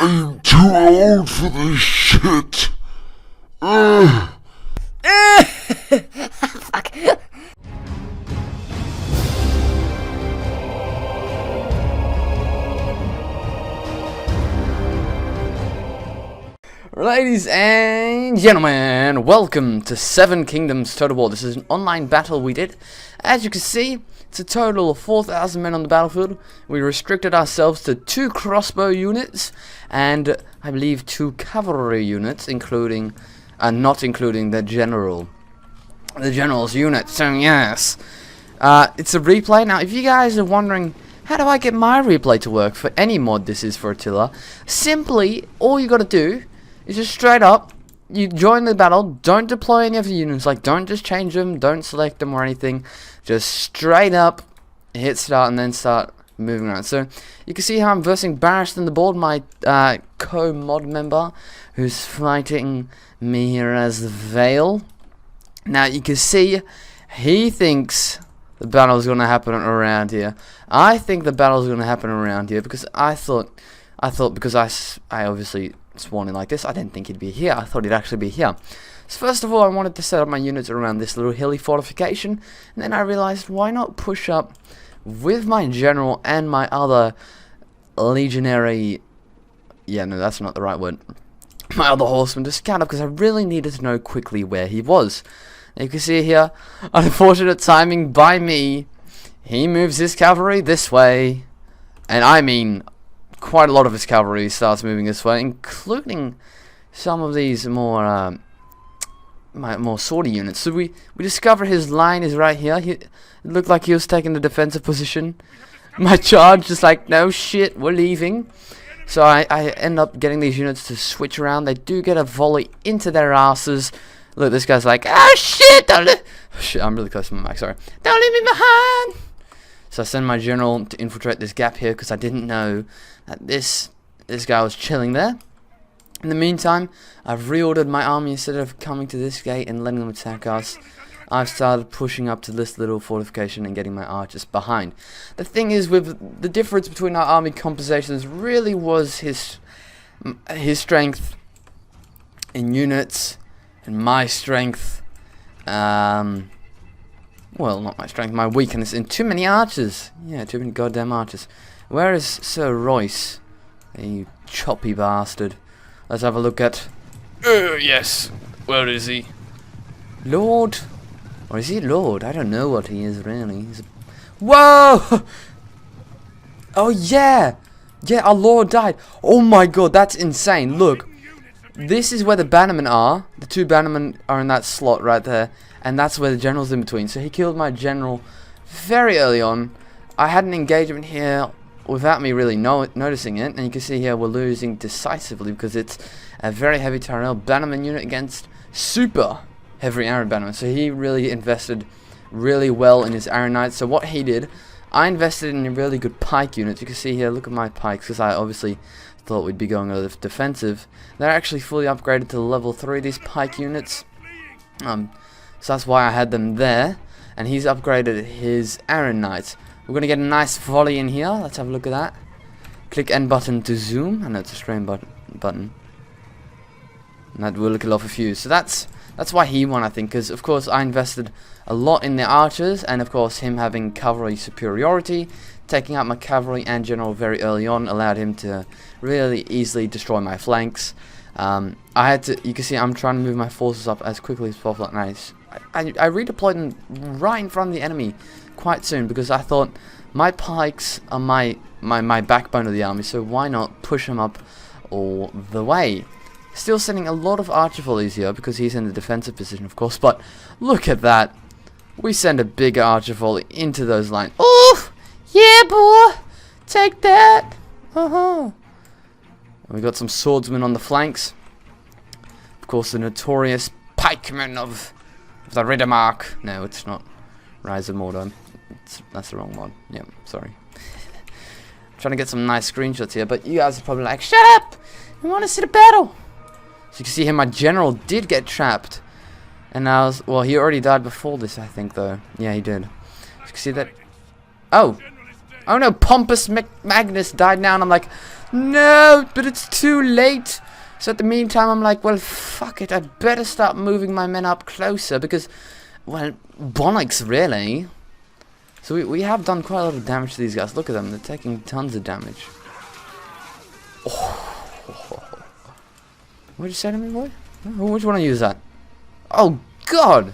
I'm too old for this shit. Fuck. Ladies and gentlemen, welcome to Seven Kingdoms TotalWar. This is an online battle we did. As you can see, it's a total of 4,000 men on the battlefield. We restricted ourselves to 2 crossbow units and I believe 2 cavalry units, including, not including the general's unit. So yes, it's a replay. Now, if you guys are wondering, how do I get my replay to work for any mod this is for Attila? Simply, all you got to do is just straight up, you join the battle, don't deploy any of the units, like don't just change them, don't select them or anything, just straight up hit start and then start moving around. So you can see how I'm versing Barris on the board, my co-mod member who's fighting me here as the Veil. Now you can see he thinks the battle's going to happen around here. I think the battle's going to happen around here because I thought because I obviously spawned in like this, I didn't think he'd be here. I thought he'd actually be here. So first of all, I wanted to set up my units around this little hilly fortification, and then I realized, why not push up with my general and my other legionary, yeah, no, that's not the right word, my other horseman to scout up, because I really needed to know quickly where he was. And you can see here, unfortunate timing by me, he moves his cavalry this way, and I mean quite a lot of his cavalry starts moving this way, including some of these more more swordy units. So we discover his line is right here. It looked like he was taking the defensive position. My charge just like, no shit, we're leaving. So I end up getting these units to switch around. They do get a volley into their asses. Look, this guy's like, ah shit, don't shit, I'm really close to my mic, sorry. Don't leave me behind. So I send my general to infiltrate this gap here because I didn't know that this guy was chilling there. In the meantime, I've reordered my army. Instead of coming to this gate and letting them attack us, I've started pushing up to this little fortification and getting my archers behind. The thing is, with the difference between our army compositions really was his strength in units and my strength, well, not my strength, my weakness in too many archers. Yeah, too many goddamn archers. Where is Sir Royce? You choppy bastard. Let's have a look at... yes. Where is he? Lord? Or is he Lord? I don't know what he is, really. He's a... Whoa! Oh, yeah! Yeah, our Lord died. Oh my god, that's insane. Look. This is where the bannermen are. The 2 bannermen are in that slot right there. And that's where the general's in between. So he killed my general very early on. I had an engagement here without me really noticing it. And you can see here we're losing decisively because it's a very heavy Tyrell bannerman unit against super heavy Arryn bannerman. So he really invested really well in his Arryn knights. So what he did, I invested in really good pike units. You can see here, look at my pikes, because I obviously thought we'd be going over defensive. They're actually fully upgraded to level 3, these pike units. So that's why I had them there. And he's upgraded his Arryn knights. We're going to get a nice volley in here. Let's have a look at that. Click N button to zoom. I know it's a strain button. And that will kill off a few. So that's why he won, I think. Because, of course, I invested a lot in the archers. And, of course, him having cavalry superiority. Taking out my cavalry and general very early on allowed him to really easily destroy my flanks. I had to, you can see I'm trying to move my forces up as quickly as possible, and I redeployed them right in front of the enemy quite soon because I thought my pikes are my backbone of the army, so why not push them up all the way. Still sending a lot of archer volleys here because he's in the defensive position, of course, but look at that. We send a big archer volley into those lines. Oh, yeah, boy, take that. We got some swordsmen on the flanks. Of course, the notorious pikemen of the Riddermark. No, it's not Rise of Mordor. That's the wrong one. Yeah, sorry. Trying to get some nice screenshots here, but you guys are probably like, shut up! We want to see the battle! So you can see here my general did get trapped. And now, well, he already died before this, I think, though. Yeah, he did. So you can see that. Oh! Oh no, Pompous Magnus died now, and I'm like, No, but it's too late. So at the meantime, I'm like, well, fuck it. I better start moving my men up closer because, well, bollocks, really. So we have done quite a lot of damage to these guys. Look at them. They're taking tons of damage. Oh. What did you say to me, boy? Which one of you is that? Oh, God.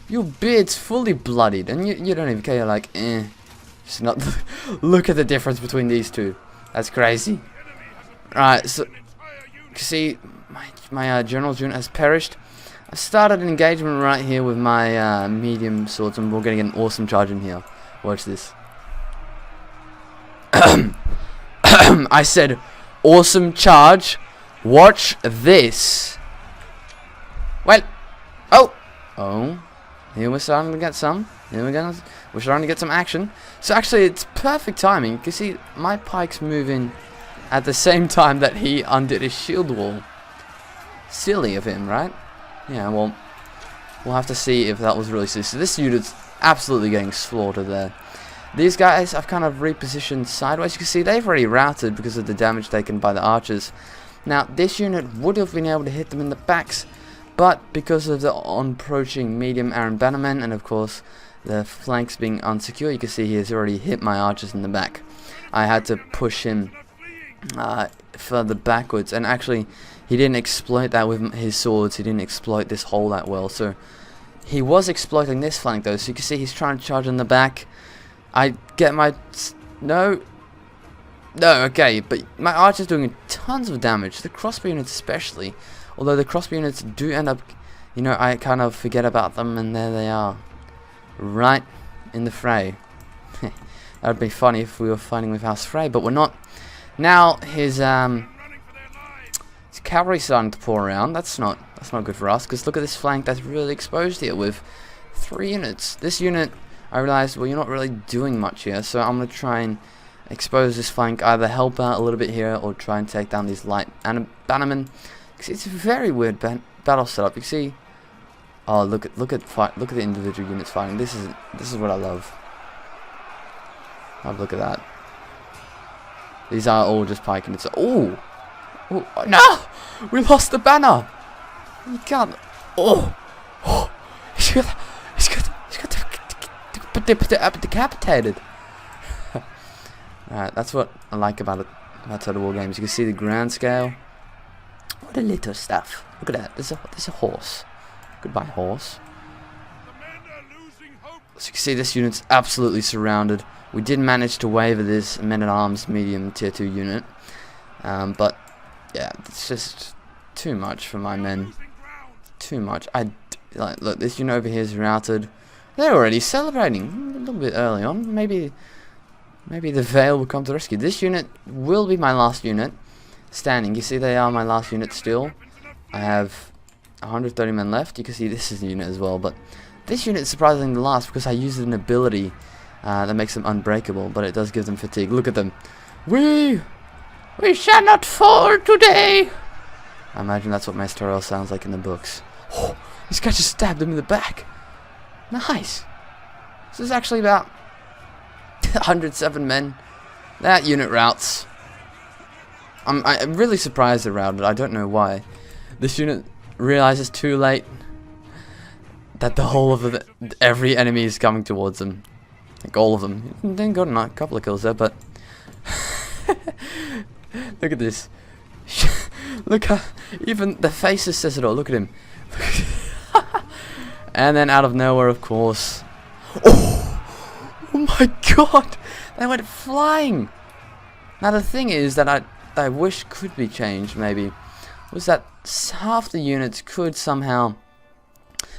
Your beard's fully bloodied. And you don't even care. You're like, eh. Just not. Look at the difference between these two. That's crazy. Right, so you see, my general's unit has perished. I've started an engagement right here with my medium swords, and we're going to get an awesome charge in here. Watch this. I said, awesome charge. Watch this. Well, oh, here we're starting to get some. We're starting to get some action. So actually, it's perfect timing. You can see my pike's moving at the same time that he undid his shield wall. Silly of him, right? Yeah, well, we'll have to see if that was really silly. So this unit's absolutely getting slaughtered there. These guys I've kind of repositioned sideways. You can see they've already routed because of the damage taken by the archers. Now, this unit would have been able to hit them in the backs, but because of the approaching medium Arryn bannermen and of course the flanks being unsecure, you can see he has already hit my archers in the back. I had to push him further backwards, and actually he didn't exploit that with his swords. He didn't exploit this hole that well, so he was exploiting this flank though. So you can see he's trying to charge in the back. I get my no, okay, but my archer's doing tons of damage. The crossbow units especially, although the crossbow units do end up, you know, I kind of forget about them, and there they are, right in the fray. That would be funny if we were fighting with House Frey, but we're not. Now his cavalry starting to pour around. That's not good for us, because look at this flank that's really exposed here with 3 units. This unit, I realized, well, you're not really doing much here, so I'm gonna try and expose this flank, either help out a little bit here or try and take down these light bannermen. It's a very weird battle setup. You can see, oh, look at the individual units fighting. This is what I love. Look at that. These are all just pike units. Oh, no! We lost the banner. You can't. Oh, he's got decapitated. Alright, that's what I like about TotalWar games. You can see the grand scale. What a little stuff. Look at that. There's a horse. Goodbye, horse. So you can see this unit's absolutely surrounded. We did manage to waver this men-at-arms medium tier 2 unit, but yeah, it's just too much for my men. Too much. Look, this unit over here is routed. They're already celebrating a little bit early on. Maybe the Veil will come to rescue. This unit will be my last unit standing. You see, they are my last unit still. I have 130 men left. You can see this is the unit as well, but this unit is surprisingly the last because I used an ability that makes them unbreakable, but it does give them fatigue. Look at them. We shall not fall today. I imagine that's what Mace Tyrell sounds like in the books. Oh, this guy just stabbed him in the back. Nice. This is actually about 107 men. That unit routes. I'm really surprised it routed. I don't know why. This unit realizes too late that the whole of every enemy is coming towards them. Like all of them. Then got a couple of kills there, but look at this. Look how even the faces says it all. Look at him. And then out of nowhere, of course. Oh my god! They went flying. Now the thing is that I wish could be changed. Maybe was that half the units could somehow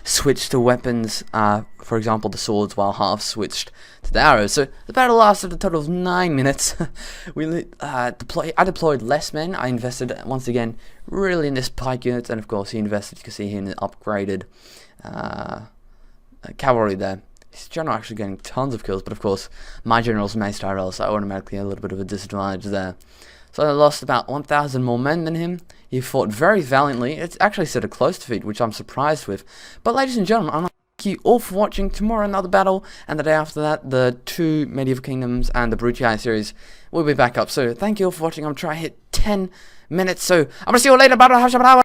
switch to weapons, for example the swords, while half switched to the arrows. So the battle lasted a total of 9 minutes. I deployed less men. I invested once again really in this pike unit, and of course he invested, you can see here, in the upgraded cavalry there. His general actually getting tons of kills, but of course my general's Mace Tyrell, so automatically a little bit of a disadvantage there. So I lost about 1,000 more men than him. He fought very valiantly. It's actually said a close defeat, which I'm surprised with. But ladies and gentlemen, I'm not you all for watching. Tomorrow another battle, and the day after that the 2 Medieval Kingdoms and the Brutii series will be back up. So thank you all for watching. I'm trying to hit 10 minutes, so I'm gonna see you all later. House of Arryn.